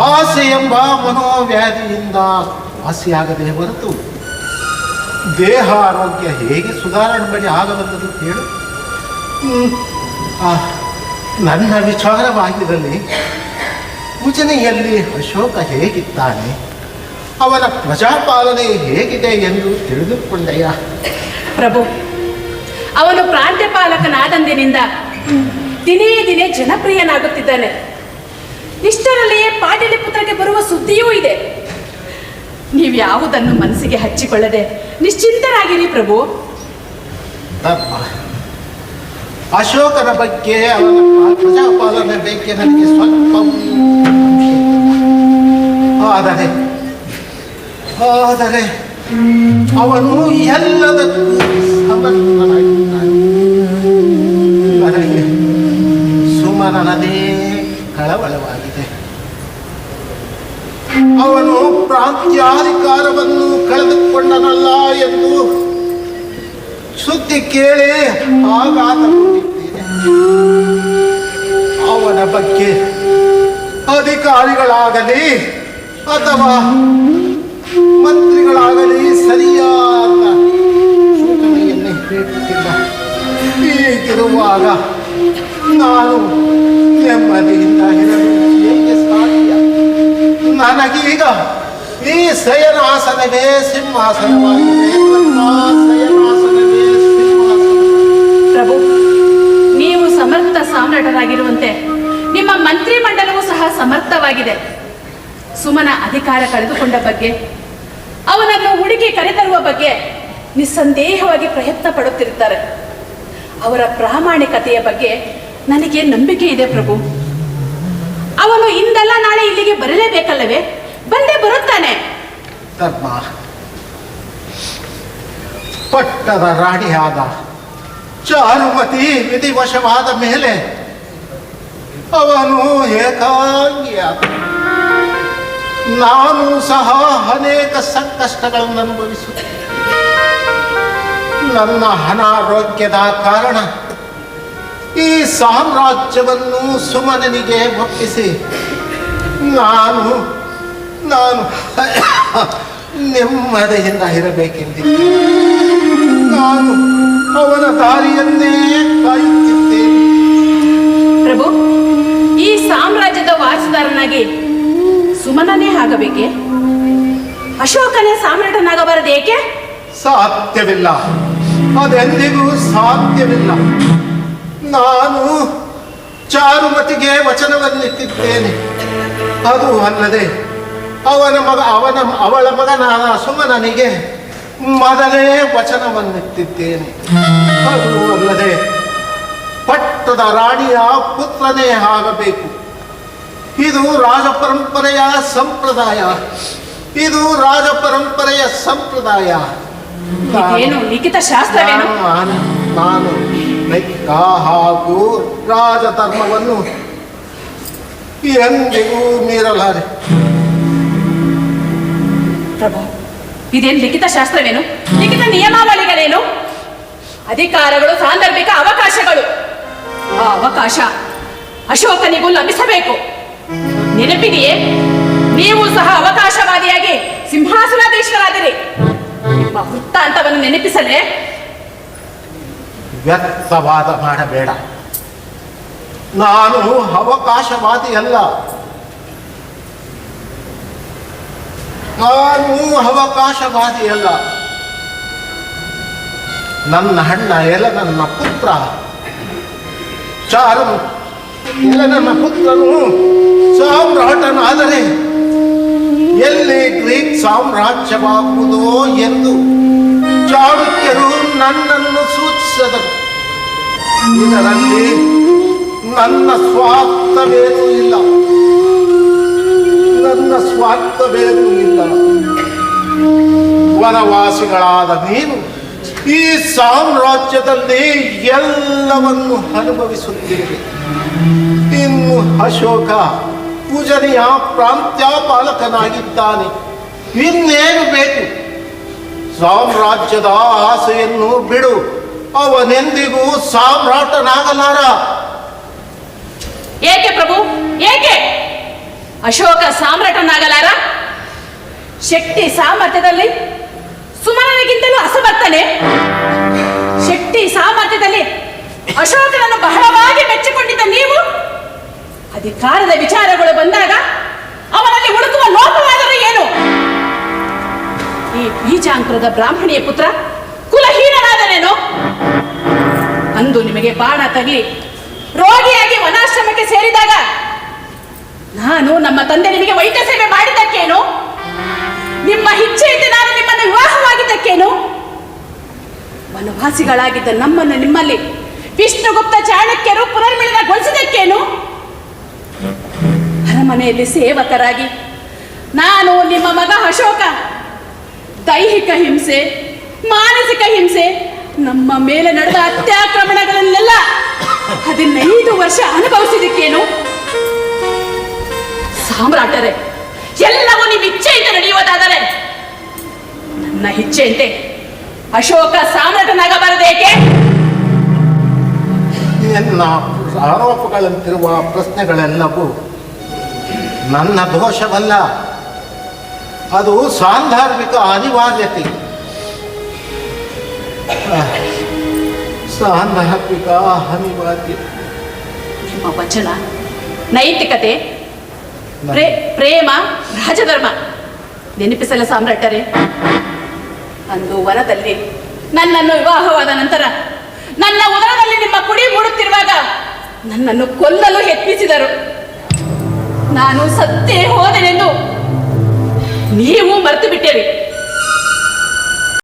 ಆಸೆ ಎಂಬ ಮನೋವ್ಯಾಧಿಯಿಂದ ವಾಸಿಯಾಗದೆ ಹೊರತು ದೇಹ ಆರೋಗ್ಯ ಹೇಗೆ ಸುಧಾರಣೆ ಆಗಬಲ್ಲದು ಹೇಳು. ನನ್ನ ವಿಚಾರವಾಗಿರಲಿ, ಉಜನೆಯಲ್ಲಿ ಅಶೋಕ ಹೇಗಿದ್ದಾನೆ, ಅವನ ಪ್ರಜಾಪಾಲನೆ ಹೇಗಿದೆ ಎಂದು ತಿಳಿದುಕೊಂಡೆಯ? ಪ್ರಭು, ಅವನು ಪ್ರಾಂತ್ಯಪಾಲಕನಾದಂದಿನಿಂದ ದಿನೇ ದಿನೇ ಜನಪ್ರಿಯನಾಗುತ್ತಿದ್ದಾನೆ. ಇಷ್ಟರಲ್ಲಿಯೇ ಪಾಟಲಿಪುತ್ರಕ್ಕೆ ಬರುವ ಸುದ್ದಿಯೂ ಇದೆ. ನೀವು ಯಾವುದನ್ನು ಮನಸ್ಸಿಗೆ ಹಚ್ಚಿಕೊಳ್ಳದೆ ನಿಶ್ಚಿಂತರಾಗಿರಿ ಪ್ರಭು. ಅಶೋಕನ ಬಗ್ಗೆ, ಅವನ ಪ್ರಜಾಪಾಲನೆ ಬಗ್ಗೆ ನನಗೆ ಸ್ವಲ್ಪ ಆದರೆ ಅವನು ಎಲ್ಲದಕ್ಕೂ ಸಮರ್ಥನಾಗಿದ್ದಾನೆ. ನನಗೆ ಸುಮನನದೇ ಕಳವಳವಾಗಿದೆ. ಅವನು ಪ್ರಾಂತ್ಯಾಧಿಕಾರವನ್ನು ಕಳೆದುಕೊಂಡನಲ್ಲ ಎಂದು ಸುದ್ದಿ ಕೇಳಿ ಆಘಾತಗೊಂಡಿದ್ದೇನೆ. ಅವನ ಬಗ್ಗೆ ಅಧಿಕಾರಿಗಳಾಗಲಿ ಅಥವಾ ಮಂತ್ರಿಗಳಾಗಲಿ ಸರಿಯಾದ ಸೂಚನೆಯನ್ನೇ ನೀಡುತ್ತಿಲ್ಲ. ಹೀಗಿರುವಾಗ ನಾನು ನೆಮ್ಮದಿಯಿಂದ ಇರಲು ಹೇಗೆ ಸಾಧ್ಯ? ನನಗೀಗ ಈ ಶಯನಾಸನವೇ ಸಿಂಹಾಸನವಾಗಿದೆ. ಶಯನಾಸನವೇ ಸಿಂಹಾಸನ. ಪ್ರಭು, ನೀವು ಸಮರ್ಥ ಸಾಮ್ರಾಟರಾಗಿರುವಂತೆ ನಿಮ್ಮ ಮಂತ್ರಿ ಮಂಡಲವೂ ಸಹ ಸಮರ್ಥವಾಗಿದೆ. ಸುಮನ ಅಧಿಕಾರ ಕಳೆದುಕೊಂಡ ಬಗ್ಗೆ, ಅವನನ್ನು ಹುಡುಕಿ ಕರೆತರುವ ಬಗ್ಗೆ ನಿಸ್ಸಂದೇಹವಾಗಿ ಪ್ರಯತ್ನ ಪಡುತ್ತಿರುತ್ತಾರೆ. ಅವರ ಪ್ರಾಮಾಣಿಕತೆಯ ಬಗ್ಗೆ ನನಗೆ ನಂಬಿಕೆ ಇದೆ ಪ್ರಭು. ಅವನು ಇಂದಲ್ಲ ನಾಳೆ ಇಲ್ಲಿಗೆ ಬರಲೇಬೇಕಲ್ಲವೇ? ಬಂದೇ ಬರುತ್ತಾನೆ. ಧರ್ಮ ಪಟ್ಟದ ರಾಣಿಯಾದ ಚಾರುಮತಿ ವಿಧಿವಶವಾದ ಮೇಲೆ ಅವನು ಏಕಾಂಗಿಯಾದ. ನಾನು ಸಹ ಅನೇಕ ಸಂಕಷ್ಟಗಳನ್ನು ಅನುಭವಿಸುತ್ತೇನೆ. ನನ್ನ ಅನಾರೋಗ್ಯದ ಕಾರಣ ಈ ಸಾಮ್ರಾಜ್ಯವನ್ನು ಸುಮನನಿಗೆ ಒಪ್ಪಿಸಿ ನಾನು ನೆಮ್ಮದಿಯಿಂದ ಇರಬೇಕೆಂದಿದ್ದೆ. ನಾನು ಅವನ ದಾರಿಯನ್ನೇ ಕಾಯುತ್ತಿದ್ದೇನೆ. ಪ್ರಭು, ಈ ಸಾಮ್ರಾಜ್ಯದ ವಾರಸುದಾರನಾಗಿ ಸುಮನನೇ ಆಗಬೇಕೆ? ಅಶೋಕನೇ ಸಾಮ್ರಾಟನಾಗಬಾರದು ಏಕೆ? ಸಾಧ್ಯವಿಲ್ಲ, ಅದೆಂದಿಗೂ ಸಾಧ್ಯವಿಲ್ಲ. ನಾನು ಚಾರುಮತಿಗೆ ವಚನವನ್ನಿಟ್ಟಿದ್ದೇನೆ. ಅದು ಅಲ್ಲದೆ ಅವಳ ಮಗನಾದ ಸುಮನನಿಗೆ ಮೊದಲೇ ವಚನವನ್ನಿಟ್ಟಿದ್ದೇನೆ. ಅದು ಅಲ್ಲದೆ ಪಟ್ಟದ ರಾಣಿಯ ಪುತ್ರನೇ ಆಗಬೇಕು. ಇದು ರಾಜಪರಂಪರೆಯ ಸಂಪ್ರದಾಯ. ಏನು ಲಿಖಿತ ಶಾಸ್ತ್ರವೇನು? ನಾನು ಲೆಕ್ಕ ಹಾಗೂ ರಾಜಧರ್ಮವನ್ನು ಎಂದಿಗೂ ಮೀರಲಾರೆ. ಪ್ರಭು, ಇದೇನು ಲಿಖಿತ ಶಾಸ್ತ್ರವೇನು? ಲಿಖಿತ ನಿಯಮಾವಳಿಗಳೇನು? ಅಧಿಕಾರಗಳು ಸಾಂದರ್ಭಿಕ ಅವಕಾಶಗಳು. ಆ ಅವಕಾಶ ಅಶೋಕನಿಗೂ ಲಭಿಸಬೇಕು. ನೆನಪಿದೆಯೇ? ನೀವು ಸಹ ಅವಕಾಶವಾದಿಯಾಗಿ ಸಿಂಹಾಸನಾಧೀಶರಾದಿರಿ. ನಿಮ್ಮ ವೃತ್ತಾಂತವನ್ನು ನೆನಪಿಸಲೇ? ವ್ಯರ್ಥವಾದ ಮಾಡಬೇಡ. ನಾನು ಅವಕಾಶವಾದಿಯಲ್ಲ. ನನ್ನ ಅಣ್ಣ ನನ್ನ ಪುತ್ರ ನನ್ನ ಪುತ್ರನು ಸಾಮ್ರಾಟನಾದರೆ ಎಲ್ಲಿ ಗ್ರೀಕ್ ಸಾಮ್ರಾಜ್ಯವಾಗುವುದೋ ಎಂದು ಚಾಣಕ್ಯರು ನನ್ನನ್ನು ಸೂಚಿಸಿದರು. ಇದರಲ್ಲಿ ನನ್ನ ಸ್ವಾರ್ಥವೇನೂ ಇಲ್ಲ. ವನವಾಸಿಗಳಾದ ನೀನು ಈ ಸಾಮ್ರಾಜ್ಯದಲ್ಲಿ ಎಲ್ಲವನ್ನು ಅನುಭವಿಸುತ್ತಿರುವೆ. ಇನ್ನು ಅಶೋಕ ಪೂಜನೀಯ ಪ್ರಾಂತ್ಯಪಾಲಕನಾಗಿದ್ದಾನೆ. ಇನ್ನೇನು ಬೇಕು? ಸಾಮ್ರಾಜ್ಯದ ಆಸೆಯನ್ನು ಬಿಡು. ಅವನೆಂದಿಗೂ ಸಾಮ್ರಾಟನಾಗಲಾರ. ಏಕೆ ಪ್ರಭು, ಏಕೆ? ಅಶೋಕ ಸಾಮ್ರಾಟನಾಗಲಾರ? ಶಕ್ತಿ ಸಾಮರ್ಥ್ಯದಲ್ಲಿ ಸುಮನನಿಗಿಂತಲೂ ಅಸಮರ್ಥನೆ. ಶಕ್ತಿ ಸಾಮರ್ಥ್ಯದಲ್ಲಿ ಅಶೋಕನನ್ನು ಬಹಳವಾಗಿ ಮೆಚ್ಚಿಕೊಂಡಿದ್ದ ನೀವು ಅಧಿಕಾರದ ವಿಚಾರಗಳು ಬಂದಾಗ ಅವನಲ್ಲಿ ಹುಡುಕುವ ಲೋಪವಾದರೂ ಏನು? ಈ ಬೀಜಾಂಕುರದ ಬ್ರಾಹ್ಮಣಿಯ ಪುತ್ರ ಕುಲಹೀನನಾದನೇನೋ? ಅಂದು ನಿಮಗೆ ಬಾಣ ತಗಲಿ ರೋಗಿಯಾಗಿ ವನಾಶ್ರಮಕ್ಕೆ ಸೇರಿದಾಗ ನಾನು ನಮ್ಮ ತಂದೆ ನಿಮಗೆ ವೈದ್ಯ ಸೇವೆ ಮಾಡಿದ್ದಕ್ಕೇನು? ನಿಮ್ಮ ಇಚ್ಛೆಯಿಂದ ನಾನು ನಿಮ್ಮನ್ನು ವಿವಾಹವಾಗಿದ್ದಕ್ಕೇನು? ವನವಾಸಿಗಳಾಗಿದ್ದ ನಮ್ಮನ್ನು ನಿಮ್ಮಲ್ಲಿ ವಿಷ್ಣುಗುಪ್ತ ಚಾಣಕ್ಯರು ಪುನರ್ಮಿಲನಗೊಳಿಸಿದಕ್ಕೇನು? ಅರಮನೆಯಲ್ಲಿ ಸೇವಕರಾಗಿ ನಾನು ನಿಮ್ಮ ಮಗ ಅಶೋಕ ದೈಹಿಕ ಹಿಂಸೆ, ಮಾನಸಿಕ ಹಿಂಸೆ, ನಮ್ಮ ಮೇಲೆ ನಡೆದ ಅತ್ಯಾಕ್ರಮಣಗಳನ್ನೆಲ್ಲ 15 ವರ್ಷ ಅನುಭವಿಸಿದಕ್ಕೇನು? ಸಾಮ್ರಾಟರೇ, ಎಲ್ಲವೂ ನಿಮ್ಮ ಇಚ್ಛೆಯಿಂದ ನಡೆಯುವುದಾದರೆ ನನ್ನ ಇಚ್ಛೆಯಂತೆ ಅಶೋಕ ಸಾಮ್ರಾಟನಾಗಬಾರದೇಕೆ? ಎನ್ನ ಆರೋಪಗಳಂತಿರುವ ಪ್ರಶ್ನೆಗಳೆಲ್ಲವೂ ನನ್ನ ದೋಷವಲ್ಲ, ಅದು ಸಾಂದರ್ಭಿಕ ಅನಿವಾರ್ಯತೆ. ಸಾಂದರ್ಭಿಕ ಅನಿವಾರ್ಯತೆ. ನಿಮ್ಮ ವಚನ, ನೈತಿಕತೆ, ಪ್ರೇಮ, ರಾಜಧರ್ಮ ನೆನಪಿಸಲ ಸಾಮ್ರಾಟರೇ. ಅಂದು ವನದಲ್ಲಿ ನನ್ನನ್ನು ವಿವಾಹವಾದ ನಂತರ ನನ್ನ ಉದರದಲ್ಲಿ ನಿಮ್ಮ ಕುಡಿ ಮೂಡುತ್ತಿರುವಾಗ ನನ್ನನ್ನು ಕೊಲ್ಲಲು ಯತ್ನಿಸಿದರು. ನಾನು ಸತ್ತೇ ಹೋದೆನೆಂದು ನೀವು ಮರೆತು ಬಿಟ್ಟಿರಿ.